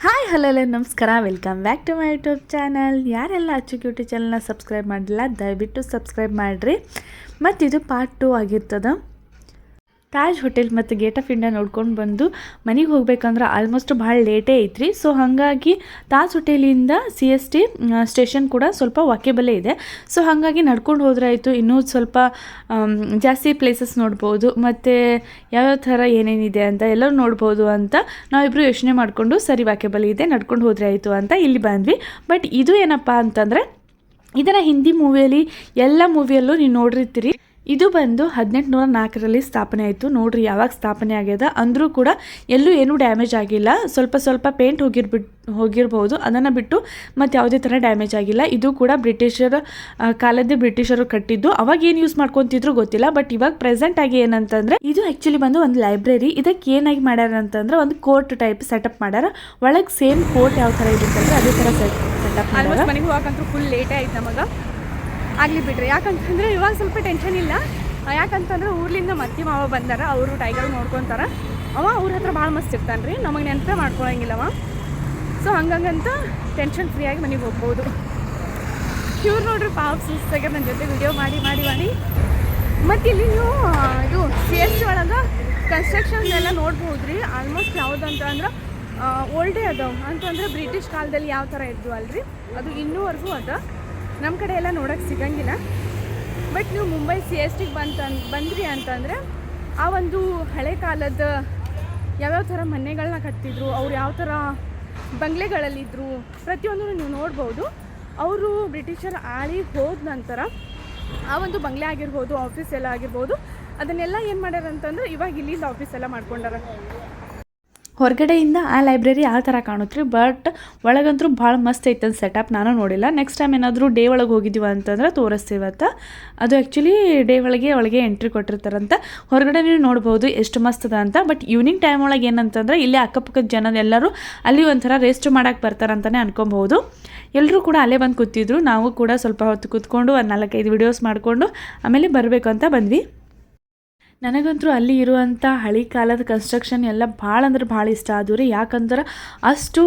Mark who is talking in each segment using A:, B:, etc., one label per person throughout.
A: Hi hello ನಮಸ್ಕಾರ, welcome back to my YouTube channel. ಯಾರೆಲ್ಲ ಅಚ್ಚುಕ್ ಯೂಟ್ಯೂಬ್ ಚಾನಲ್ನ ಸಬ್ಸ್ಕ್ರೈಬ್ ಮಾಡಿಲ್ಲ ದಯವಿಟ್ಟು ಸಬ್ಸ್ಕ್ರೈಬ್ ಮಾಡಿರಿ. ಮತ್ತು ಇದು ಪಾರ್ಟ್ 2 ಆಗಿರ್ತದೆ. ತಾಜ್ ಹೋಟೆಲ್ ಮತ್ತು ಗೇಟ್ ಆಫ್ ಇಂಡಿಯಾ ನೋಡ್ಕೊಂಡು ಬಂದು ಮನೆಗೆ ಹೋಗ್ಬೇಕಂದ್ರೆ ಆಲ್ಮೋಸ್ಟ್ ಭಾಳ ಲೇಟೇ ಐತ್ರಿ. ಸೊ ಹಾಗಾಗಿ ತಾಜ್ ಹೋಟೆಲಿಂದ CST ಸ್ಟೇಷನ್ ಕೂಡ ಸ್ವಲ್ಪ ವಾಕೇಬಲೇ ಇದೆ. ಸೊ ಹಾಗಾಗಿ ನಡ್ಕೊಂಡು ಹೋದ್ರೆ ಆಯಿತು, ಇನ್ನೂ ಸ್ವಲ್ಪ ಜಾಸ್ತಿ ಪ್ಲೇಸಸ್ ನೋಡ್ಬೋದು ಮತ್ತು ಯಾವ್ಯಾವ ಥರ ಏನೇನಿದೆ ಅಂತ ಎಲ್ಲರೂ ನೋಡ್ಬೋದು ಅಂತ ನಾವಿಬ್ಬರು ಯೋಚನೆ ಮಾಡಿಕೊಂಡು ಸರಿ ವಾಕೇಬಲ್ ಇದೆ ನಡ್ಕೊಂಡು ಹೋದರೆ ಆಯಿತು ಅಂತ ಇಲ್ಲಿ ಬಂದ್ವಿ. ಬಟ್ ಇದು ಏನಪ್ಪ ಅಂತಂದರೆ ಇದನ್ನು ಹಿಂದಿ ಮೂವಿಯಲ್ಲಿ ಎಲ್ಲ ಮೂವಿಯಲ್ಲೂ ನೀವು ನೋಡಿರ್ತೀರಿ. ಇದು ಬಂದು 1804ರಲ್ಲಿ ಸ್ಥಾಪನೆ ಆಯಿತು. ನೋಡ್ರಿ ಯಾವಾಗ ಸ್ಥಾಪನೆ ಆಗ್ಯದ ಅಂದರೂ ಕೂಡ ಎಲ್ಲೂ ಏನೂ ಡ್ಯಾಮೇಜ್ ಆಗಿಲ್ಲ. ಸ್ವಲ್ಪ ಪೇಂಟ್ ಹೋಗಿರ್ಬೋದು, ಅದನ್ನು ಬಿಟ್ಟು ಮತ್ತು ಯಾವುದೇ ಥರ ಡ್ಯಾಮೇಜ್ ಆಗಿಲ್ಲ. ಇದು ಕೂಡ ಬ್ರಿಟಿಷರ ಕಾಲದ್ದೇ ಬ್ರಿಟಿಷರು ಕಟ್ಟಿದ್ದು. ಅವಾಗ ಏನು ಯೂಸ್ ಮಾಡ್ಕೊತಿದ್ರು ಗೊತ್ತಿಲ್ಲ. ಬಟ್ ಇವಾಗ ಪ್ರೆಸೆಂಟ್ ಆಗಿ ಏನಂತಂದರೆ ಇದು ಆ್ಯಕ್ಚುಲಿ ಬಂದು ಒಂದು ಲೈಬ್ರರಿ. ಇದಕ್ಕೆ ಏನಾಗಿ ಮಾಡ್ಯಾರ ಅಂತಂದ್ರೆ ಒಂದು ಕೋರ್ಟ್ ಟೈಪ್ ಸೆಟಪ್ ಮಾಡ್ಯಾರ. ಒಳಗೆ ಸೇಮ್ ಕೋರ್ಟ್ ಯಾವ ಥರ ಇರುತ್ತಂದ್ರೆ ಅದೇ ಥರ ಸೆಟಪ್ ಮಾಡ್ಯಾರ.
B: ಮನೆಗೆ ಹೋಗಕ್ಕಂತೂ ಫುಲ್ ಲೇಟೇ ಆಯ್ತು ನಮಗೆ. ಆಗಲಿ ಬಿಡ್ರಿ, ಯಾಕಂತಂದರೆ ಇವಾಗ ಸ್ವಲ್ಪ ಟೆನ್ಷನ್ ಇಲ್ಲ. ಯಾಕಂತಂದ್ರೆ ಊರ್ಲಿಂದ ಮತ್ತಿ ಮಾವ ಬಂದಾರ, ಅವರು ಟೈಗರ್ ನೋಡ್ಕೊತಾರೆ. ಅವ್ರ ಹತ್ರ ಭಾಳ ಮಸ್ತ್ ಇರ್ತಾನೆ ರೀ, ನಮಗೆ ನೆನಪೇ ಮಾಡ್ಕೊಳಂಗಿಲ್ಲವ. ಸೊ ಹಂಗಂತ ಟೆನ್ಷನ್ ಫ್ರೀಯಾಗಿ ಮನೆಗೆ ಹೋಗ್ಬೋದು. ಇವ್ರು ನೋಡ್ರಿ ಪಾಪ ಸುಸ್ತಾಗ ನನ್ನ ಜೊತೆ ವಿಡಿಯೋ ಮಾಡಿ ಮತ್ತು ಇಲ್ಲಿ ನೀವು ಇದು CST ಒಳಗೆ ಕನ್ಸ್ಟ್ರಕ್ಷನ್ ಎಲ್ಲ ನೋಡ್ಬೋದು ರೀ. ಆಲ್ಮೋಸ್ಟ್ ಯಾವುದಂತ ಅಂದ್ರೆ ಓಲ್ಡೇ ಅದಾವ. ಅಂತಂದ್ರೆ ಬ್ರಿಟಿಷ್ ಕಾಲದಲ್ಲಿ ಯಾವ ಥರ ಇದ್ವು ಅಲ್ರಿ, ಅದು ಇನ್ನೂವರೆಗೂ ಅದ. ನಮ್ಮ ಕಡೆ ಎಲ್ಲ ನೋಡೋಕ್ಕೆ ಸಿಗಂಗಿಲ್ಲ. ಬಟ್ ನೀವು ಮುಂಬೈ CSTಗೆ ಬಂದ್ರಿ ಅಂತಂದರೆ ಆ ಒಂದು ಹಳೆ ಕಾಲದ ಯಾವ್ಯಾವ ಥರ ಮನೆಗಳನ್ನ ಕಟ್ತಿದ್ರು, ಅವ್ರು ಯಾವ ಥರ ಬಂಗ್ಲೆಗಳಲ್ಲಿದ್ದರು ಪ್ರತಿಯೊಂದು ನೀವು ನೋಡ್ಬೋದು. ಅವರು ಬ್ರಿಟಿಷರ ಆಳಿ ಹೋದ ನಂತರ ಆ ಒಂದು ಬಂಗ್ಲೆ ಆಗಿರ್ಬೋದು, ಆಫೀಸ್ ಎಲ್ಲ ಆಗಿರ್ಬೋದು, ಅದನ್ನೆಲ್ಲ ಏನು ಮಾಡ್ಯಾರ ಅಂತಂದ್ರೆ ಇವಾಗ ಇಲ್ಲಿಂದ ಆಫೀಸ್ ಎಲ್ಲ ಮಾಡ್ಕೊಂಡಾರ.
A: ಹೊರಗಡೆಯಿಂದ ಆ ಲೈಬ್ರರಿ ಆ ಥರ ಕಾಣುತ್ತೆ, ಬಟ್ ಒಳಗಂತೂ ಭಾಳ ಮಸ್ತ್ ಐತೆ ಅಂತ ಸೆಟಪ್. ನಾನು ನೋಡಿಲ್ಲ. ನೆಕ್ಸ್ಟ್ ಟೈಮ್ ಏನಾದರೂ ಡೇ ಒಳಗೆ ಹೋಗಿದ್ದೀವಿ ಅಂತಂದ್ರೆ ತೋರಿಸ್ತೀವತ್ತ. ಅದು ಆ್ಯಕ್ಚುಲಿ ಡೇ ಒಳಗೆ ಎಂಟ್ರಿ ಕೊಟ್ಟಿರ್ತಾರಂತ. ಹೊರಗಡೆ ನೀವು ನೋಡ್ಬೋದು ಎಷ್ಟು ಮಸ್ತ್ ಅದ ಅಂತ. ಬಟ್ ಈವ್ನಿಂಗ್ ಟೈಮ್ ಒಳಗೆ ಏನಂತಂದ್ರೆ ಇಲ್ಲಿ ಅಕ್ಕಪಕ್ಕದ ಜನ ಎಲ್ಲರೂ ಅಲ್ಲಿ ಒಂಥರ ರೆಸ್ಟ್ ಮಾಡೋಕ್ಕೆ ಬರ್ತಾರಂತಲೇ ಅನ್ಕೊಬಹುದು. ಎಲ್ಲರೂ ಕೂಡ ಅಲ್ಲೇ ಬಂದು ಕೂತಿದ್ರು. ನಾವು ಕೂಡ ಸ್ವಲ್ಪ ಹೊತ್ತು ಕೂತ್ಕೊಂಡು ಒಂದು 4-5 ವಿಡಿಯೋಸ್ ಮಾಡಿಕೊಂಡು ಆಮೇಲೆ ಬರಬೇಕು ಅಂತ ಬಂದ್ವಿ. ನನಗಂತೂ ಅಲ್ಲಿ ಇರುವಂಥ ಹಳೆ ಕಾಲದ ಕನ್ಸ್ಟ್ರಕ್ಷನ್ ಎಲ್ಲ ಭಾಳ ಅಂದ್ರೆ ಭಾಳ ಇಷ್ಟ ಆದವು ರೀ. ಯಾಕಂದ್ರೆ ಅಷ್ಟು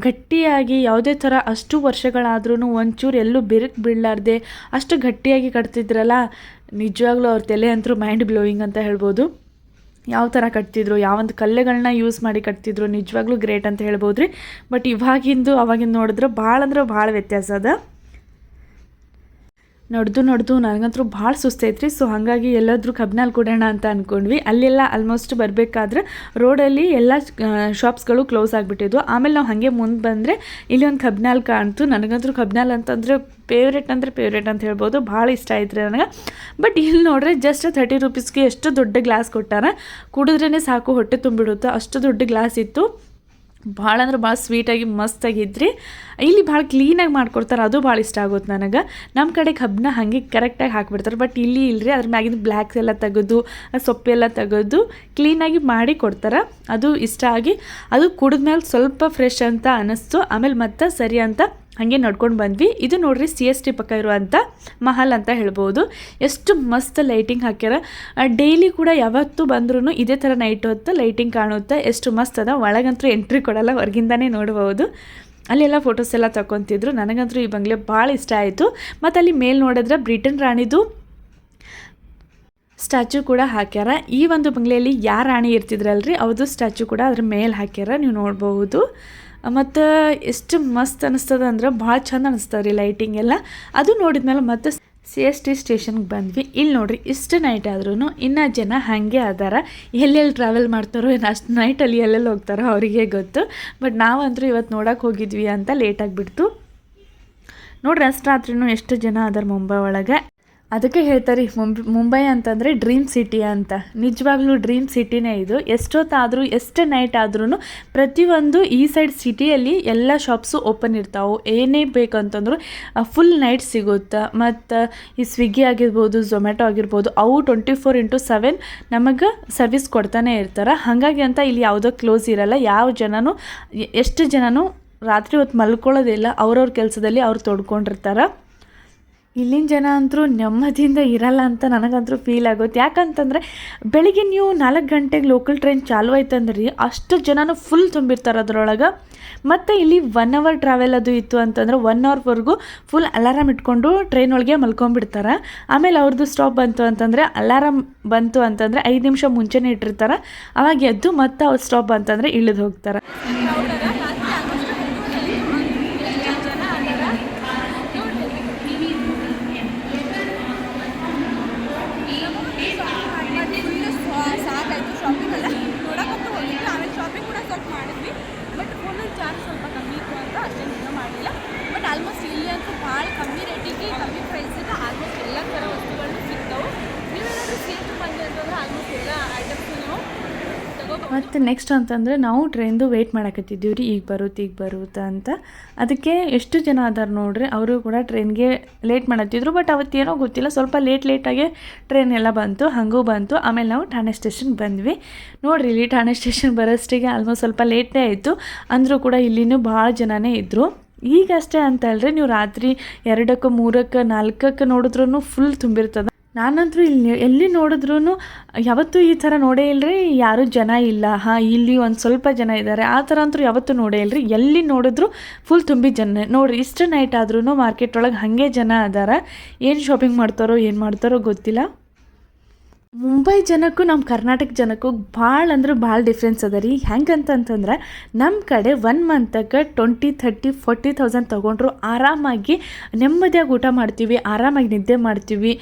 A: ಗಟ್ಟಿಯಾಗಿ ಯಾವುದೇ ಥರ ಅಷ್ಟು ವರ್ಷಗಳಾದ್ರೂ ಒಂಚೂರು ಎಲ್ಲೂ ಬಿರುಕು ಬೀಳಲಾರ್ದೆ ಅಷ್ಟು ಗಟ್ಟಿಯಾಗಿ ಕಟ್ತಿದ್ರಲ್ಲ. ನಿಜವಾಗ್ಲೂ ಅವ್ರ ತಲೆ ಅಂತೂ ಮೈಂಡ್ ಬ್ಲೋಯಿಂಗ್ ಅಂತ ಹೇಳ್ಬೋದು. ಯಾವ ಥರ ಕಟ್ತಿದ್ರು, ಯಾವೊಂದು ಕಲ್ಲುಗಳನ್ನ ಯೂಸ್ ಮಾಡಿ ಕಟ್ತಿದ್ರು, ನಿಜವಾಗ್ಲೂ ಗ್ರೇಟ್ ಅಂತ ಹೇಳ್ಬೋದು ರೀ. ಬಟ್ ಇವಾಗಿಂದು ಅವಾಗಿಂದ ನೋಡಿದ್ರೆ ಭಾಳ ಅಂದ್ರೆ ಭಾಳ ವ್ಯತ್ಯಾಸ ಅದ. ನಡೆದು ನನಗಂತೂ ಭಾಳ ಸುಸ್ತೈತ್ರಿ. ಸೊ ಹಾಗಾಗಿ ಎಲ್ಲಾದರೂ ಕಬ್ನಲ್ಲಿ ಕೊಡೋಣ ಅಂತ ಅಂದ್ಕೊಂಡ್ವಿ. ಅಲ್ಲೆಲ್ಲ ಆಲ್ಮೋಸ್ಟ್ ಬರಬೇಕಾದ್ರೆ ರೋಡಲ್ಲಿ ಎಲ್ಲ ಶಾಪ್ಸ್ಗಳು ಕ್ಲೋಸ್ ಆಗಿಬಿಟ್ಟಿದ್ವು. ಆಮೇಲೆ ನಾವು ಹಾಗೆ ಮುಂದೆ ಬಂದರೆ ಇಲ್ಲಿ ಒಂದು ಕಬ್ನಾಲ್ ಕಾಣ್ತು. ನನಗಂತೂ ಕಬ್ನಾಲ್ ಅಂತಂದರೆ ಫೇವ್ರೇಟ್ ಅಂತ ಹೇಳ್ಬೋದು. ಭಾಳ ಇಷ್ಟ ಆಯ್ತು ರೀ ನನಗೆ. ಬಟ್ ಇಲ್ಲಿ ನೋಡ್ರೆ ಜಸ್ಟ್ 30 ರೂಪೀಸ್ಗೆ ಎಷ್ಟು ದೊಡ್ಡ ಗ್ಲಾಸ್ ಕೊಟ್ಟಾರ. ಕುಡಿದ್ರೇ ಸಾಕು, ಹೊಟ್ಟೆ ತುಂಬಿಡುತ್ತೆ, ಅಷ್ಟು ದೊಡ್ಡ ಗ್ಲಾಸ್ ಇತ್ತು. ಭಾಳ ಅಂದ್ರೆ ಭಾಳ ಸ್ವೀಟಾಗಿ ಮಸ್ತಾಗಿದ್ರಿ. ಇಲ್ಲಿ ಭಾಳ ಕ್ಲೀನಾಗಿ ಮಾಡ್ಕೊಡ್ತಾರೆ, ಅದು ಭಾಳ ಇಷ್ಟ ಆಗುತ್ತೆ ನನಗೆ. ನಮ್ಮ ಕಡೆ ಕಬ್ಬನ್ನ ಹಾಗೆ ಕರೆಕ್ಟಾಗಿ ಹಾಕಿಬಿಡ್ತಾರೆ. ಬಟ್ ಇಲ್ಲಿ ಇಲ್ಲರಿ, ಅದ್ರ ಮ್ಯಾಗಿನ ಬ್ಲ್ಯಾಕ್ಸ್ ಎಲ್ಲ ತೆಗೆದು ಸೊಪ್ಪೆಲ್ಲ ತೆಗೆದು ಕ್ಲೀನಾಗಿ ಮಾಡಿ ಕೊಡ್ತಾರೆ. ಅದು ಇಷ್ಟ ಆಗಿ ಅದು ಕುಡಿದ್ಮೇಲೆ ಸ್ವಲ್ಪ ಫ್ರೆಶ್ ಅಂತ ಅನ್ನಿಸ್ತು. ಆಮೇಲೆ ಮತ್ತೆ ಸರಿ ಅಂತ ಹಾಗೆ ನಡ್ಕೊಂಡು ಬಂದ್ವಿ. ಇದು ನೋಡ್ರಿ CST ಪಕ್ಕ ಇರುವಂಥ ಮಹಲ್ ಅಂತ ಹೇಳ್ಬೋದು. ಎಷ್ಟು ಮಸ್ತ್ ಲೈಟಿಂಗ್ ಹಾಕ್ಯಾರ. ಡೈಲಿ ಕೂಡ ಯಾವತ್ತೂ ಬಂದ್ರೂ ಇದೇ ಥರ ನೈಟ್ ಹೊತ್ತು ಲೈಟಿಂಗ್ ಕಾಣುತ್ತೆ. ಎಷ್ಟು ಮಸ್ತ್ ಅದ. ಒಳಗಂತೂ ಎಂಟ್ರಿ ಕೊಡಲ್ಲ, ಹೊರಗಿಂದನೇ ನೋಡ್ಬೋದು. ಅಲ್ಲೆಲ್ಲ ಫೋಟೋಸ್ ಎಲ್ಲ ತಗೊತಿದ್ರು. ನನಗಂತೂ ಈ ಬಂಗ್ಲೆ ಭಾಳ ಇಷ್ಟ ಆಯಿತು. ಮತ್ತು ಅಲ್ಲಿ ಮೇಲೆ ನೋಡಿದ್ರೆ ಬ್ರಿಟನ್ ರಾಣಿದು ಸ್ಟ್ಯಾಚು ಕೂಡ ಹಾಕ್ಯಾರ. ಈ ಒಂದು ಬಂಗ್ಲೆಯಲ್ಲಿ ಯಾರು ರಾಣಿ ಇರ್ತಿದ್ರಲ್ರಿ ಅವ್ರದ್ದು ಸ್ಟ್ಯಾಚು ಕೂಡ ಅದ್ರ ಮೇಲೆ ಹಾಕ್ಯಾರ, ನೀವು ನೋಡ್ಬೋದು. ಮತ್ತು ಎಷ್ಟು ಮಸ್ತ್ ಅನ್ನಿಸ್ತದ ಅಂದ್ರೆ ಭಾಳ ಚಂದ ಅನ್ನಿಸ್ತದೆ ರೀ ಲೈಟಿಂಗ್ ಎಲ್ಲ. ಅದು ನೋಡಿದ್ಮೇಲೆ ಮತ್ತೆ CST ಸ್ಟೇಷನ್ಗೆ ಬಂದ್ವಿ. ಇಲ್ಲಿ ನೋಡ್ರಿ ಇಷ್ಟು ನೈಟ್ ಆದ್ರೂ ಇನ್ನೂ ಜನ ಹಾಗೆ ಅದಾರ. ಎಲ್ಲೆಲ್ಲಿ ಟ್ರಾವೆಲ್ ಮಾಡ್ತಾರೋ ಏನು ಅಷ್ಟು ನೈಟಲ್ಲಿ ಎಲ್ಲೆಲ್ಲಿ ಹೋಗ್ತಾರೋ ಅವರಿಗೆ ಗೊತ್ತು. ಬಟ್ ನಾವಂತರೂ ಇವತ್ತು ನೋಡೋಕೆ ಹೋಗಿದ್ವಿ ಅಂತ ಲೇಟಾಗಿಬಿಡ್ತು. ನೋಡ್ರಿ ಅಷ್ಟು ರಾತ್ರಿನೂ ಎಷ್ಟು ಜನ ಅದಾರ ಮುಂಬೈ ಒಳಗೆ. ಅದಕ್ಕೆ ಹೇಳ್ತಾರೆ ಮುಂಬೈ ಅಂತಂದರೆ ಡ್ರೀಮ್ ಸಿಟಿ ಅಂತ. ನಿಜವಾಗ್ಲೂ ಡ್ರೀಮ್ ಸಿಟಿನೇ ಇದು. ಎಷ್ಟೊತ್ತಾದರೂ ಎಷ್ಟು ನೈಟ್ ಆದ್ರೂ ಪ್ರತಿಯೊಂದು ಈ ಸೈಡ್ ಸಿಟಿಯಲ್ಲಿ ಎಲ್ಲ ಶಾಪ್ಸು ಓಪನ್ ಇರ್ತಾವೆ. ಏನೇ ಬೇಕಂತಂದ್ರು ಫುಲ್ ನೈಟ್ ಸಿಗುತ್ತೆ. ಮತ್ತು ಈ ಸ್ವಿಗ್ಗಿ ಆಗಿರ್ಬೋದು, ಝೊಮ್ಯಾಟೊ ಆಗಿರ್ಬೋದು, ಅವು 24x7 ನಮಗೆ ಸರ್ವಿಸ್ ಕೊಡ್ತಾನೆ ಇರ್ತಾರೆ. ಹಾಗಾಗಿ ಅಂತ ಇಲ್ಲಿ ಯಾವುದೋ ಕ್ಲೋಸ್ ಇರಲ್ಲ. ಯಾವ ಜನನೂ ಎಷ್ಟು ಜನನೂ ರಾತ್ರಿ ಹೊತ್ತು ಮಲ್ಕೊಳ್ಳೋದಿಲ್ಲ, ಅವ್ರವ್ರ ಕೆಲಸದಲ್ಲಿ ಅವ್ರು ತೊಡ್ಕೊಂಡಿರ್ತಾರೆ. ಇಲ್ಲಿನ ಜನ ಅಂತೂ ನೆಮ್ಮದಿಯಿಂದ ಇರಲ್ಲ ಅಂತ ನನಗಂತೂ ಫೀಲ್ ಆಗುತ್ತೆ. ಯಾಕಂತಂದರೆ ಬೆಳಿಗ್ಗೆ ನೀವು 4 ಗಂಟೆಗೆ ಲೋಕಲ್ ಟ್ರೈನ್ ಚಾಲು ಆಯ್ತಂದ್ರೆ ರೀ ಅಷ್ಟು ಜನನೂ ಫುಲ್ ತುಂಬಿರ್ತಾರೆ ಅದರೊಳಗೆ. ಮತ್ತು ಇಲ್ಲಿ 1 ಅವರ್ ಟ್ರಾವೆಲ್ ಅದು ಇತ್ತು ಅಂತಂದ್ರೆ 1 ಅವರ್ವರೆಗೂ ಫುಲ್ ಅಲಾರಾಮ್ ಇಟ್ಕೊಂಡು ಟ್ರೈನ್ ಒಳಗೆ ಮಲ್ಕೊಂಡ್ಬಿಡ್ತಾರೆ. ಆಮೇಲೆ ಅವ್ರದ್ದು ಸ್ಟಾಪ್ ಬಂತು ಅಂತಂದರೆ ಅಲಾರಾಮ್ ಬಂತು ಅಂತಂದರೆ 5 ನಿಮಿಷ ಮುಂಚೆನೇ ಇಟ್ಟಿರ್ತಾರೆ. ಅವಾಗ ಎದ್ದು ಮತ್ತೆ ಅವ್ರು ಸ್ಟಾಪ್ ಅಂತಂದರೆ ಇಳಿದು ಹೋಗ್ತಾರೆ.
B: ಸಾಕಾಯಿತು ಶಾಪಿಂಗ್ ಎಲ್ಲ ನೋಡೋಕ್ಕಂತೂ ಹೋಗಿದ್ದು. ಆಮೇಲೆ ಶಾಪಿಂಗ್ ಕೂಡ ಸ್ವಲ್ಪ ಮಾಡಿದ್ವಿ. ಬಟ್ ಫೋನಲ್ಲಿ ಚಾರ್ಜ್ ಸ್ವಲ್ಪ ಕಮ್ಮಿ ಇತ್ತು ಅಂತ ಅಷ್ಟೇನು ಇನ್ನೂ ಮಾಡಲಿಲ್ಲ. ಬಟ್ ಆಲ್ಮೋಸ್ಟ್ ಇಲ್ಲಿ ಅಂತೂ ಭಾಳ ಕಮ್ಮಿ ರೇಟಿಗೆ ಕಮ್ಮಿ ಪ್ರೈಸಿಗೆ ಆಲ್ಮೋಸ್ಟ್ ಎಲ್ಲ ಥರ ವಸ್ತುಗಳು ಸಿಗ್ತಾವೆ. ನೀವೇನಾದರೂ ಸೇಫ್ ಬಂದೆ ಅಂತಂದ್ರೆ ಆಲ್ಮೋಸ್ಟ್ ಎಲ್ಲ ಐಟಮ್ಸ್ ನೀವು ತಗೋಬೋದು.
A: ಮತ್ತು ನೆಕ್ಸ್ಟ್ ಅಂತಂದರೆ ನಾವು ಟ್ರೈನ್ದು ವೆಯ್ಟ್ ಮಾಡಕತ್ತಿದ್ದೀವಿ ರೀ, ಈಗ ಬರುತ್ತೆ ಅಂತ. ಅದಕ್ಕೆ ಎಷ್ಟು ಜನ ಅದಾರ ನೋಡ್ರಿ, ಅವರು ಕೂಡ ಟ್ರೈನ್ಗೆ ಲೇಟ್ ಮಾಡತ್ತಿದ್ರು. ಬಟ್ ಅವತ್ತೇನೋ ಗೊತ್ತಿಲ್ಲ, ಸ್ವಲ್ಪ ಲೇಟಾಗಿ ಟ್ರೈನ್ ಎಲ್ಲ ಬಂತು, ಹಾಗೂ ಬಂತು. ಆಮೇಲೆ ನಾವು ಠಾಣೆ ಸ್ಟೇಷನ್ಗೆ ಬಂದ್ವಿ. ನೋಡಿರಿ ಇಲ್ಲಿ ಠಾಣೆ ಸ್ಟೇಷನ್ ಬರೋಷ್ಟಿಗೆ ಆಲ್ಮೋಸ್ಟ್ ಸ್ವಲ್ಪ ಲೇಟೇ ಆಯಿತು. ಅಂದರೂ ಕೂಡ ಇಲ್ಲಿನೂ ಭಾಳ ಜನನೇ ಇದ್ದರು. ಈಗಷ್ಟೇ ಅಂತ ಹೇಳ್ರಿ, ನೀವು ರಾತ್ರಿ 2ಕ್ಕೆ 3ಕ್ಕೆ 4ಕ್ಕೆ ನೋಡಿದ್ರೂ ಫುಲ್ ತುಂಬಿರ್ತದೆ. ನಾನಂತರೂ ಇಲ್ಲಿ ಎಲ್ಲಿ ನೋಡಿದ್ರೂ ಯಾವತ್ತೂ ಈ ಥರ ನೋಡೇ ಇಲ್ಲರಿ, ಯಾರೂ ಜನ ಇಲ್ಲ. ಇಲ್ಲಿ ಒಂದು ಸ್ವಲ್ಪ ಜನ ಇದ್ದಾರೆ, ಆ ಥರ ಅಂತೂ ಯಾವತ್ತೂ ನೋಡೇ ಇಲ್ಲರಿ. ಎಲ್ಲಿ ನೋಡಿದ್ರು ಫುಲ್ ತುಂಬಿ ಜನ ನೋಡಿರಿ. ಇಷ್ಟು ನೈಟ್ ಆದ್ರೂ ಮಾರ್ಕೆಟ್ ಒಳಗೆ ಹಾಗೆ ಜನ ಅದಾರ. ಏನು ಶಾಪಿಂಗ್ ಮಾಡ್ತಾರೋ ಗೊತ್ತಿಲ್ಲ. ಮುಂಬೈ ಜನಕ್ಕೂ ನಮ್ಮ ಕರ್ನಾಟಕ ಜನಕ್ಕೂ ಭಾಳ ಅಂದ್ರೆ ಭಾಳ ಡಿಫ್ರೆನ್ಸ್ ಅದ ರೀ. ಹೆಂಗಂತಂತಂದ್ರೆ ನಮ್ಮ ಕಡೆ 1 ಮಂತಕ್ಕೆ 20, 30, 40,000 ತೊಗೊಂಡ್ರು ಆರಾಮಾಗಿ ನೆಮ್ಮದಿಯಾಗಿ ಊಟ ಮಾಡ್ತೀವಿ, ಆರಾಮಾಗಿ ನಿದ್ದೆ ಮಾಡ್ತೀವಿ,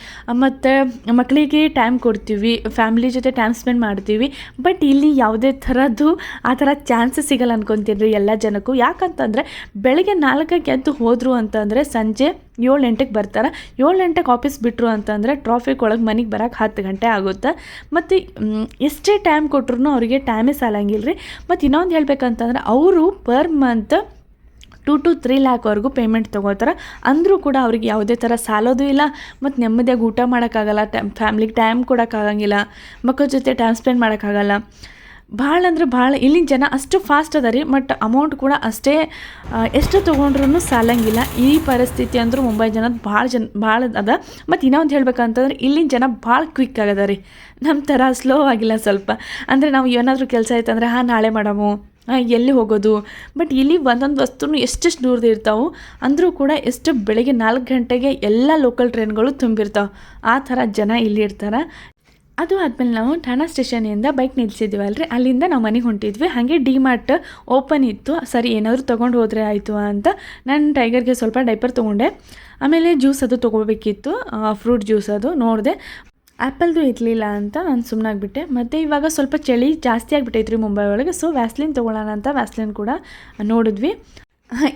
A: ಮತ್ತು ಮಕ್ಕಳಿಗೆ ಟೈಮ್ ಕೊಡ್ತೀವಿ, ಫ್ಯಾಮಿಲಿ ಜೊತೆ ಟೈಮ್ ಸ್ಪೆಂಡ್ ಮಾಡ್ತೀವಿ. ಬಟ್ ಇಲ್ಲಿ ಯಾವುದೇ ಥರದ್ದು ಆ ಥರ ಚಾನ್ಸಸ್ ಸಿಗಲ್ಲ ಅನ್ಕೊತೀನಿ ರೀ ಎಲ್ಲ ಜನಕ್ಕೂ. ಯಾಕಂತಂದರೆ ಬೆಳಗ್ಗೆ 4ಕ್ಕೆ ಎದ್ದು ಹೋದರು ಅಂತಂದರೆ ಸಂಜೆ 7-8ಕ್ಕೆ ಬರ್ತಾರೆ. 7-8ಕ್ಕೆ ಆಫೀಸ್ ಬಿಟ್ಟರು ಅಂತಂದರೆ ಟ್ರಾಫಿಕ್ ಒಳಗೆ ಮನೆಗೆ ಬರೋಕ್ಕೆ 10 ಗಂಟೆ ಆಗುತ್ತೆ. ಮತ್ತು ಎಷ್ಟೇ ಟೈಮ್ ಕೊಟ್ರು ಅವರಿಗೆ ಟೈಮೇ ಸಾಲಂಗಿಲ್ಲ ರೀ. ಮತ್ತು ಇನ್ನೊಂದು ಹೇಳ್ಬೇಕಂತಂದ್ರೆ ಅವರು ಪರ್ ಮಂತ್ 2 to 3 ಲ್ಯಾಕ್ವರೆಗೂ ಪೇಮೆಂಟ್ ತೊಗೋತಾರೆ. ಅಂದರೂ ಕೂಡ ಅವ್ರಿಗೆ ಯಾವುದೇ ಥರ ಸಾಲೋದು ಇಲ್ಲ, ಮತ್ತು ನೆಮ್ಮದಿಯಾಗಿ ಊಟ ಮಾಡೋಕ್ಕಾಗಲ್ಲ, ಫ್ಯಾಮ್ಲಿಗೆ ಟೈಮ್ ಕೊಡೋಕ್ಕಾಗಂಗಿಲ್ಲ, ಮಕ್ಕಳ ಜೊತೆ ಟೈಮ್ ಸ್ಪೆಂಡ್ ಮಾಡೋಕ್ಕಾಗಲ್ಲ. ಭಾಳ ಅಂದ್ರೆ ಭಾಳ ಇಲ್ಲಿನ ಜನ ಅಷ್ಟು ಫಾಸ್ಟ್ ಅದ ರೀ. ಬಟ್ ಅಮೌಂಟ್ ಕೂಡ ಅಷ್ಟೇ, ಎಷ್ಟು ತೊಗೊಂಡ್ರೂ ಸಾಲಂಗಿಲ್ಲ. ಈ ಪರಿಸ್ಥಿತಿ ಅಂದರೂ ಮುಂಬೈ ಜನದ ಭಾಳ ಅದ. ಮತ್ತು ಇನ್ನೊಂದು ಹೇಳ್ಬೇಕಂತಂದ್ರೆ ಇಲ್ಲಿನ ಜನ ಭಾಳ ಕ್ವಿಕ್ ಆಗದ ರೀ, ನಮ್ಮ ಥರ ಸ್ಲೋ ಆಗಿಲ್ಲ ಸ್ವಲ್ಪ. ಅಂದರೆ ನಾವು ಏನಾದರೂ ಕೆಲಸ ಆಯ್ತಂದ್ರೆ ನಾಳೆ ಮಾಡಮು, ಎಲ್ಲಿ ಹೋಗೋದು. ಬಟ್ ಇಲ್ಲಿ ಒಂದೊಂದು ವಸ್ತುನು ಎಷ್ಟೆಷ್ಟು ದೂರದ ಇರ್ತಾವೆ, ಅಂದರೂ ಕೂಡ ಎಷ್ಟು ಬೆಳಗ್ಗೆ 4 ಗಂಟೆಗೆ ಎಲ್ಲ ಲೋಕಲ್ ಟ್ರೈನ್ಗಳು ತುಂಬಿರ್ತಾವೆ. ಆ ಥರ ಜನ ಇಲ್ಲಿ ಇರ್ತಾರೆ. ಅದು ಆದಮೇಲೆ ನಾವು ಠಾಣಾ ಸ್ಟೇಷನಿಂದ ಬೈಕ್ ನಿಲ್ಲಿಸಿದ್ವಲ್ರಿ, ಅಲ್ಲಿಂದ ನಾವು ಮನೆಗೆ ಹೊಂಟಿದ್ವಿ. ಹಾಗೆ ಡಿ-ಮಾರ್ಟ್ ಓಪನ್ ಇತ್ತು. ಸರಿ ಏನಾದರೂ ತೊಗೊಂಡು ಹೋದರೆ ಆಯಿತು ಅಂತ ನಾನು ಟೈಗರ್ಗೆ ಸ್ವಲ್ಪ ಡೈಪರ್ ತೊಗೊಂಡೆ. ಆಮೇಲೆ ಜ್ಯೂಸ್ ಅದು ತೊಗೋಬೇಕಿತ್ತು, ಫ್ರೂಟ್ ಜ್ಯೂಸ್ ಅದು ನೋಡಿದೆ. ಆ್ಯಪಲ್ದು ಇರಲಿಲ್ಲ ಅಂತ ನಾನು ಸುಮ್ಮನಾಗ್ಬಿಟ್ಟೆ. ಮತ್ತು ಇವಾಗ ಸ್ವಲ್ಪ ಚಳಿ ಜಾಸ್ತಿ ಆಗಿಬಿಟ್ಟೈತ್ರಿ ಮುಂಬೈ ಒಳಗೆ. ಸೊ ವ್ಯಾಸ್ಲಿನ್ ತೊಗೊಳ್ಳೋಣ ಅಂತ ವ್ಯಾಸ್ಲಿನ್ ಕೂಡ ನೋಡಿದ್ವಿ.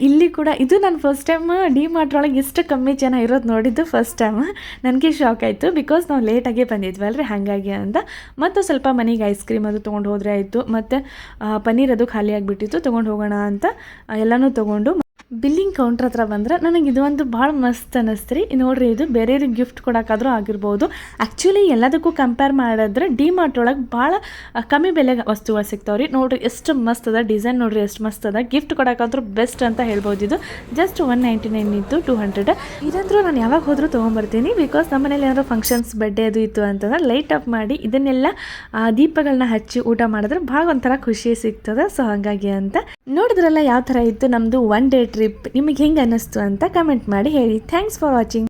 A: ಇಲ್ಲಿ ಕೂಡ ಇದು ನಾನು ಫಸ್ಟ್ ಟೈಮ್ ಡಿ-ಮಾರ್ಟ್ ಒಳಗೆ ಇಷ್ಟು ಕಮ್ಮಿ ಜನ ಇರೋದು ನೋಡಿದ್ದು ಫಸ್ಟ್ ಟೈಮ್. ನನಗೆ ಶಾಕ್ ಆಯಿತು, ಬಿಕಾಸ್ ನಾವು ಲೇಟಾಗೇ ಬಂದಿದ್ವಲ್ರಿ ಹಾಗಾಗಿ ಅಂತ. ಮತ್ತು ಸ್ವಲ್ಪ ಮನೆಗೆ ಐಸ್ ಕ್ರೀಮ್ ಅದು ತೊಗೊಂಡು ಹೋದರೆ ಆಯಿತು. ಮತ್ತು ಪನ್ನೀರ್ ಅದು ಖಾಲಿ ಆಗಿಬಿಟ್ಟಿತ್ತು, ತೊಗೊಂಡು ಹೋಗೋಣ ಅಂತ ಎಲ್ಲನೂ ತೊಗೊಂಡು ಬಿಲ್ಲಿಂಗ್ ಕೌಂಟ್ರ್ ಹತ್ರ ಬಂದ್ರೆ ನನಗೆ ಇದು ಒಂದು ಭಾಳ ಮಸ್ತ್ ಅನ್ನಿಸ್ತು ರೀ. ನೋಡಿರಿ, ಇದು ಬೇರೆಯವ್ರಿಗೆ ಗಿಫ್ಟ್ ಕೊಡೋಕ್ಕಾದ್ರೂ ಆಗಿರ್ಬೋದು. ಆ್ಯಕ್ಚುಲಿ ಎಲ್ಲದಕ್ಕೂ ಕಂಪೇರ್ ಮಾಡಿದ್ರೆ ಡಿ-ಮಾರ್ಟ್ ಒಳಗೆ ಭಾಳ ಕಮ್ಮಿ ಬೆಲೆಗೆ ವಸ್ತುಗಳು ಸಿಗ್ತಾವೆ ರೀ. ನೋಡಿರಿ ಎಷ್ಟು ಮಸ್ತ್ ಅದ ಡಿಸೈನ್, ನೋಡಿರಿ ಎಷ್ಟು ಮಸ್ತ್ ಅದ. ಗಿಫ್ಟ್ ಕೊಡೋಕ್ಕಾದ್ರೂ ಬೆಸ್ಟ್ ಅಂತ ಹೇಳ್ಬೋದು. ಇದು ಜಸ್ಟ್ 199 ಇತ್ತು, 200. ಇದಂದ್ರೂ ನಾನು ಯಾವಾಗ ಹೋದರೂ ತೊಗೊಂಬರ್ತೀನಿ. ಬಿಕಾಸ್ ನಮ್ಮ ಮನೇಲಿ ಏನಾದರೂ ಫಂಕ್ಷನ್ಸ್ ಬರ್ಡೇ ಅದು ಇತ್ತು ಅಂತಂದ್ರೆ ಲೈಟ್ ಆಫ್ ಮಾಡಿ ಇದನ್ನೆಲ್ಲ ದೀಪಗಳನ್ನ ಹಚ್ಚಿ ಊಟ ಮಾಡಿದ್ರೆ ಭಾಳ ಒಂಥರ ಖುಷಿ ಸಿಗ್ತದೆ. ಸೊ ಹಾಗಾಗಿ ಅಂತ ನೋಡಿದ್ರಲ್ಲ ಯಾವ ಥರ ಇತ್ತು ನಮ್ಮದು 1 ಡೇ ಟ್ರಿಪ್. ನಿಮಗೆ ಹೆಂಗೆ ಅನ್ನಿಸ್ತು ಅಂತ ಕಮೆಂಟ್ ಮಾಡಿ ಹೇಳಿ. Thanks for watching.